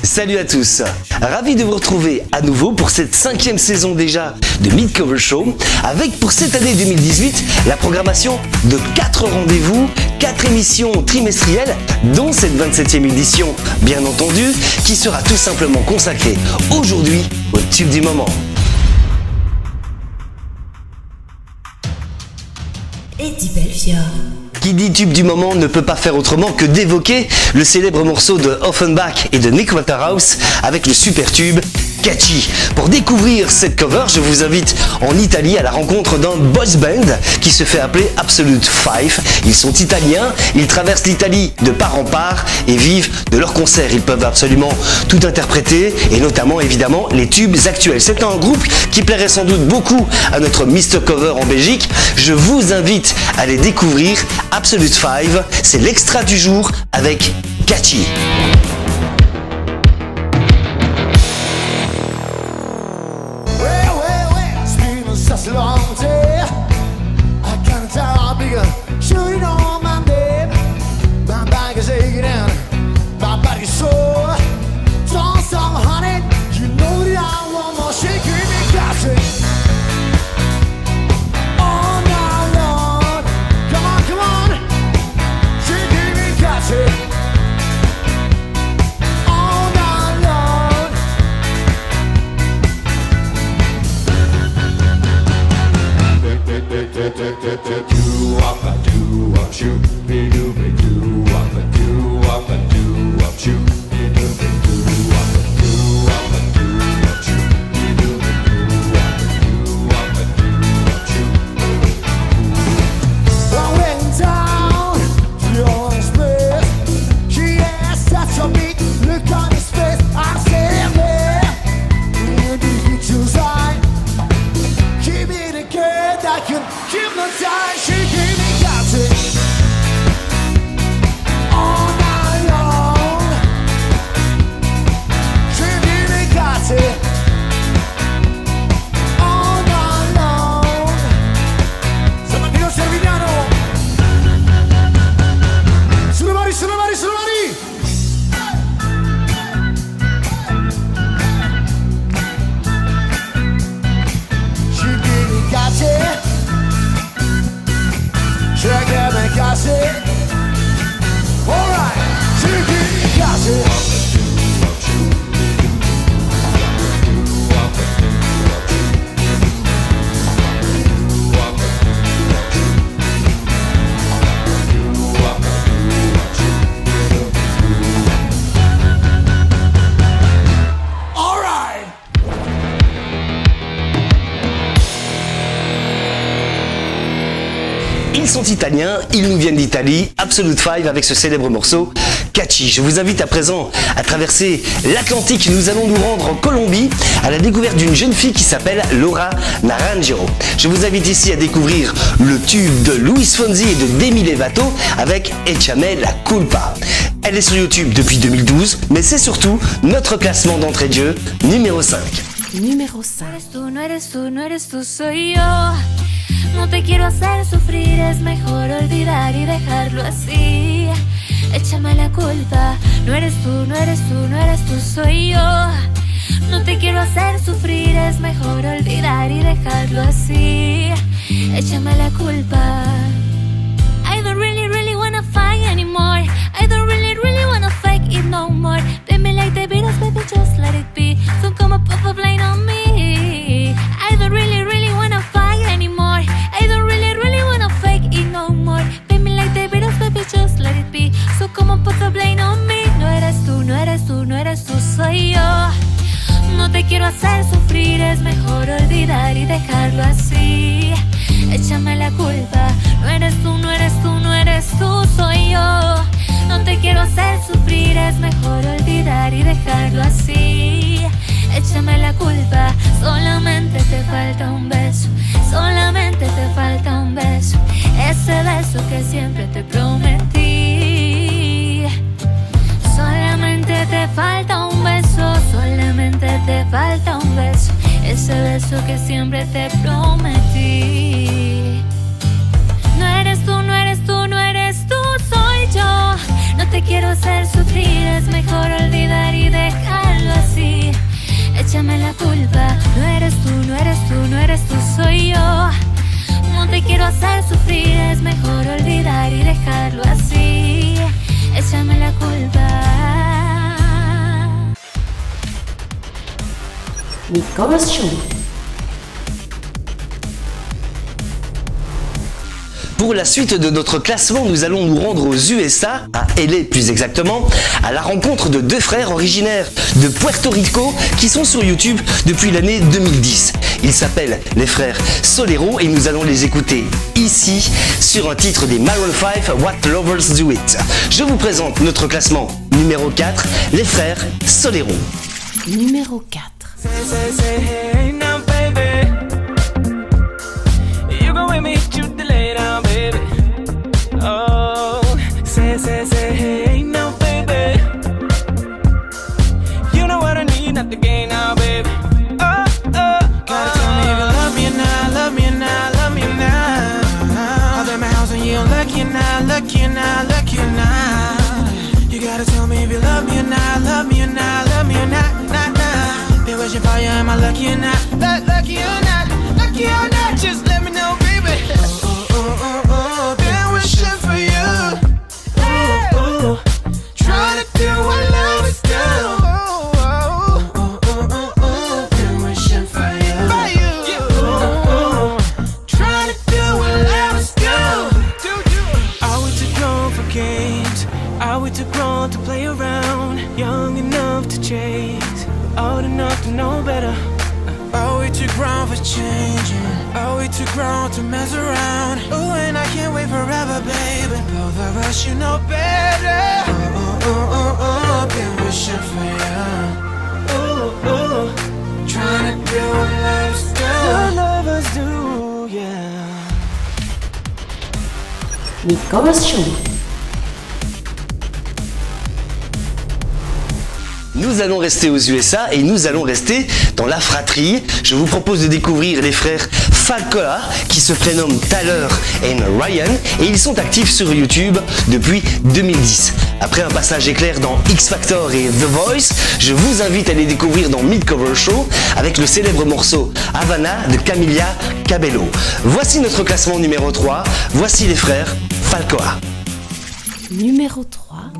Salut à tous, ravi de vous retrouver à nouveau pour cette 5e saison déjà de Mid-Cover Show, avec pour cette année 2018 la programmation de 4 rendez-vous, 4 émissions trimestrielles, dont cette 27e édition, bien entendu, qui sera tout simplement consacrée aujourd'hui au tube du moment. Eddie Belfiore. Qui dit tube du moment ne peut pas faire autrement que d'évoquer le célèbre morceau de Offenbach et de Nick Waterhouse avec le super tube Catchy. Pour découvrir cette cover, je vous invite en Italie à la rencontre d'un boys band qui se fait appeler Absolute Five. Ils sont italiens, ils traversent l'Italie de part en part et vivent de leurs concerts. Ils peuvent absolument tout interpréter et notamment évidemment les tubes actuels. C'est un groupe qui plairait sans doute beaucoup à notre Mr. Cover en Belgique. Je vous invite à les découvrir. Absolute Five, c'est l'extra du jour avec Catchy. Such a long day, I can't tell bigger. Sure you know my name. My bag is aching and my body's sore. Don't stop, honey. You know that I want more. Shaking me, got it. All night long. Come on, come on. Shaking me, got it. All night long. Do up a do up shoot be do be do up a do up a do up shoot be do be do up a do up a do up shoot be do be do up a do up shoot. I went down to your space. She has such a big look on his face. I said there, you need to sign. Give me the girl that can hypnotize. She gave me got it. All night long. She gave me got it. All night long. Samantino Servignano. Sulle mani, sulle mani, sulle mani. She gave me got it. Check it, me got it. Alright, check it, got it. Alright. Ils sont italiens, ils nous viennent d'Italie, Absolute Five avec ce célèbre morceau Catchy. Je vous invite à présent à traverser l'Atlantique. Nous allons nous rendre en Colombie à la découverte d'une jeune fille qui s'appelle Laura Naranjo. Je vous invite ici à découvrir le tube de Luis Fonsi et de Demi Lovato avec Échame la culpa. Elle est sur YouTube depuis 2012, mais c'est surtout notre classement d'entrée de jeu numéro 5. Numéro 5. No eres tú, no eres tú, soy yo. No te quiero hacer sufrir, es mejor olvidar y dejarlo así. Échame la culpa. No eres tú, no eres tú, no eres tú, soy yo. No te quiero hacer sufrir, es mejor olvidar y dejarlo así. Échame la culpa. I don't really wanna fight anymore. I don't really wanna fake it no more. Play me like the Beatles, baby, just let it be. Don't come up with a blame on me. I don't really wanna fight anymore. I don't really wanna fake it no more. Play me like the Beatles, baby, just let it be. So come up with a blame on me. No eres tú, no eres tú, no eres tú, soy yo. No te quiero hacer sufrir, es mejor olvidar y dejarlo así. Échame la culpa. No eres tú, no eres tú, no eres tú, soy yo. No te quiero hacer sufrir, es mejor olvidar y dejarlo así. Échame la culpa. Solamente te falta un beso. Solamente te falta un beso. Ese beso que siempre te prometí. falta un beso, ese beso que siempre te prometí. No eres tú, no eres tú, no eres tú, soy yo. No te quiero hacer sufrir, es mejor olvidar y dejarlo así. Échame la culpa, no eres tú, no eres tú, no eres tú, soy yo. No te quiero hacer sufrir, es mejor olvidar y dejarlo así. Échame la culpa. Nicolas Show. Pour la suite de notre classement, nous allons nous rendre aux USA, à LA plus exactement, à la rencontre de deux frères originaires de Puerto Rico qui sont sur YouTube depuis l'année 2010. Ils s'appellent les frères Solero et nous allons les écouter ici sur un titre des Maroon 5, What Lovers Do It. Je vous présente notre classement numéro 4, les frères Solero. Numéro 4. Hey now, baby. You gon' make me hit you delay now, baby. Oh, say, hey now, baby. You know what I need, not the game now, baby. Oh, gotta tell me if you love me now, love me now, love me now. I'll bet my house on you, lucky now, lucky now, lucky now. You gotta tell me if you love me now, love me now, love me now, nah, nah. Be wishing for you, am I lucky or not? Lucky or not, lucky or not, just let me know, baby. Been wishing for you. Trying to do what love is do. Been wishing for you. Trying to do what love is do. Are we too grown for games? Are we too grown to play around? Young enough to chase, old enough to know better. Are we too grown for changing? Are we too grown to mess around? Ooh, and I can't wait forever, baby. Both of us, you know better. Been wishing for you. Trying to do what lovers do. What lovers do, yeah. Nicolas Show. Nous allons rester aux USA et nous allons rester dans la fratrie. Je vous propose de découvrir les frères Falcoa qui se prénomment Tyler et Ryan et ils sont actifs sur YouTube depuis 2010. Après un passage éclair dans X Factor et The Voice, je vous invite à les découvrir dans Mid-Cover Show avec le célèbre morceau Havana de Camila Cabello. Voici notre classement numéro 3, voici les frères Falcoa. Numéro 3.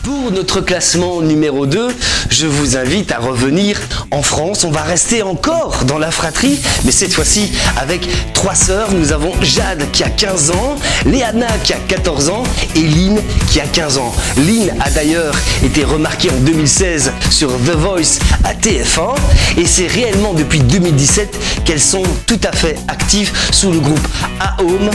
Pour pour notre classement numéro 2, je vous invite à revenir en France. On va rester encore dans la fratrie, mais cette fois-ci avec 3 sœurs. Nous avons Jade qui a 15 ans, Léana qui a 14 ans et Lynn qui a 15 ans. Lynn a d'ailleurs été remarquée en 2016 sur The Voice à TF1 et c'est réellement depuis 2017 qu'elles sont tout à fait actives sous le groupe A-Home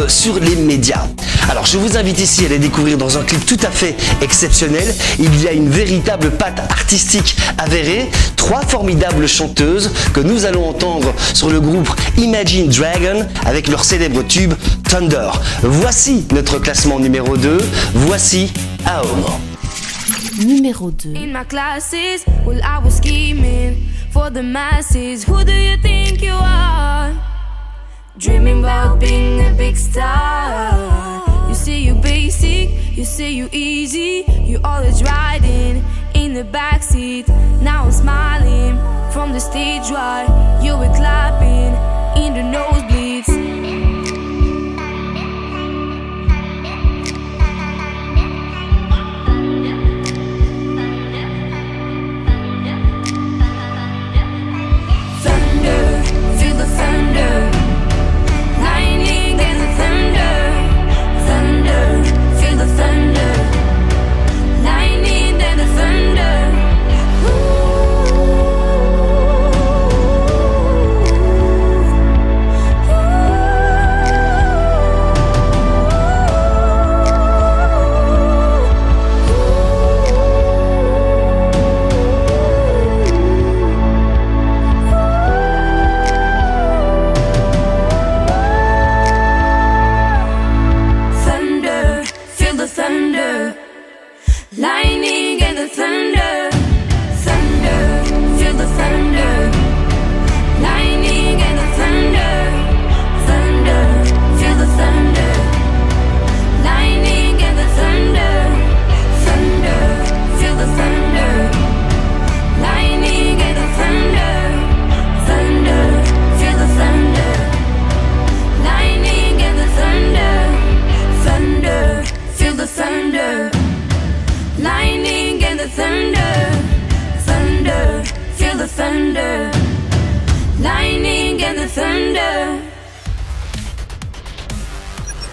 sur les médias. Alors je vous invite ici à les découvrir dans un clip tout à fait exceptionnel. Il y a une véritable patte artistique avérée, 3 formidables chanteuses que nous allons entendre sur le groupe Imagine Dragon avec leur célèbre tube Thunder. Voici notre classement numéro 2, voici A-Home. Numéro 2. In my classes, well, I was scheming for the masses. Who do you think you are? Dreaming about being a big star. You say you basic, you say you easy. You always riding in the backseat. Now I'm smiling from the stage while you were clapping in the nosebleeds.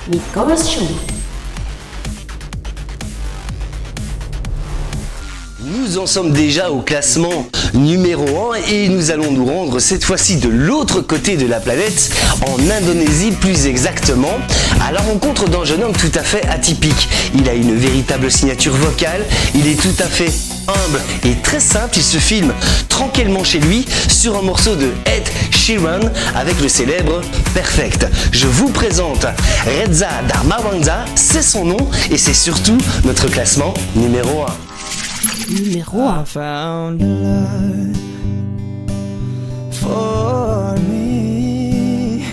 Nicolas Show. Nous en sommes déjà au classement numéro 1 et nous allons nous rendre cette fois-ci de l'autre côté de la planète, en Indonésie plus exactement, à la rencontre d'un jeune homme tout à fait atypique. Il a une véritable signature vocale, il est tout à fait humble et très simple, il se filme tranquillement chez lui sur un morceau de Ed Sheeran avec le célèbre Perfect. Je vous présente Reza Dharmawansa, c'est son nom et c'est surtout notre classement numéro 1. Numéro 1. I found a love for me.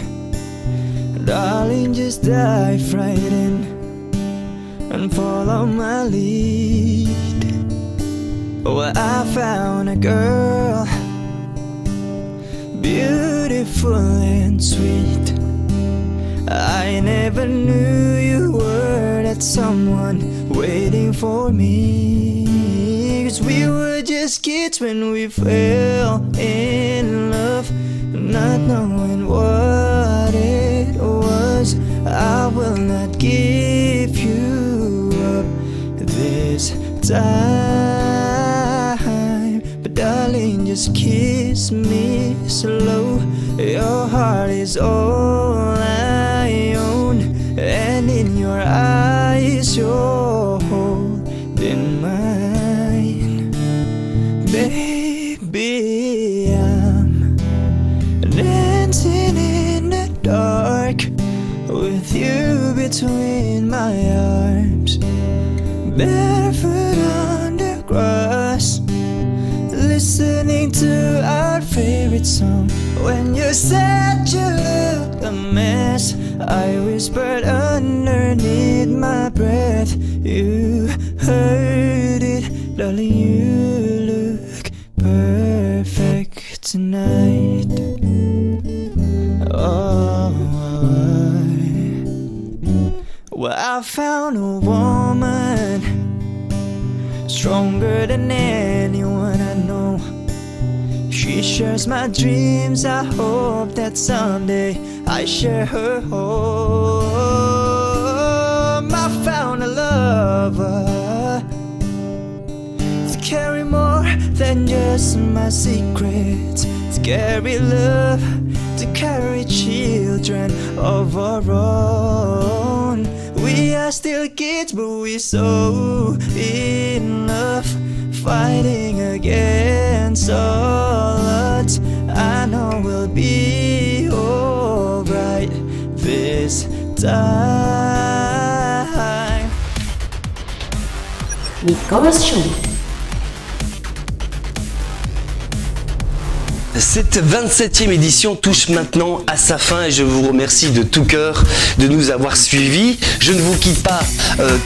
Darling, just dive right in and follow my lead. Well, I found a girl, beautiful and sweet. I never knew you were that someone waiting for me. 'Cause we were just kids when we fell in love, not knowing what it was. I will not give you up this time, but darling, just kiss me slow. Your heart is all I own, and in your eyes you're holding mine. Baby, I'm dancing in the dark with you between my arms, barefoot on the grass, listening to our favorite song. When you said you looked a mess, I whispered underneath my breath. You heard it, darling, you look perfect tonight. Oh, well, I found a woman She shares my dreams. I hope that someday I share her home. I found a lover to carry more than just my secrets, to carry love, to carry children of our own. We are still kids, but we're so in love, fighting against all odds. I know we'll be alright this time. Nicolas Show. Cette 27e édition touche maintenant à sa fin et je vous remercie de tout cœur de nous avoir suivis. Je ne vous quitte pas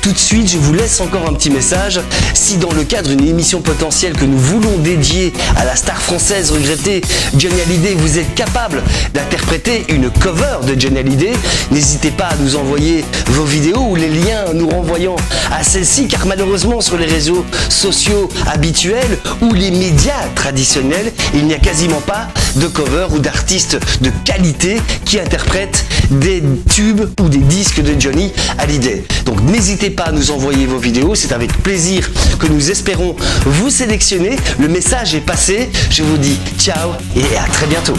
tout de suite, je vous laisse encore un petit message. Si dans le cadre d'une émission potentielle que nous voulons dédier à la star française regrettée Johnny Hallyday, vous êtes capable d'interpréter une cover de Johnny Hallyday, n'hésitez pas à nous envoyer vos vidéos ou les liens nous renvoyant à celle-ci, car malheureusement sur les réseaux sociaux habituels ou les médias traditionnels, il n'y a quasiment pas de cover ou d'artistes de qualité qui interprètent des tubes ou des disques de Johnny Hallyday. Donc n'hésitez pas à nous envoyer vos vidéos, c'est avec plaisir que nous espérons vous sélectionner. Le message est passé, je vous dis ciao et à très bientôt.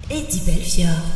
Eddie Belfiore.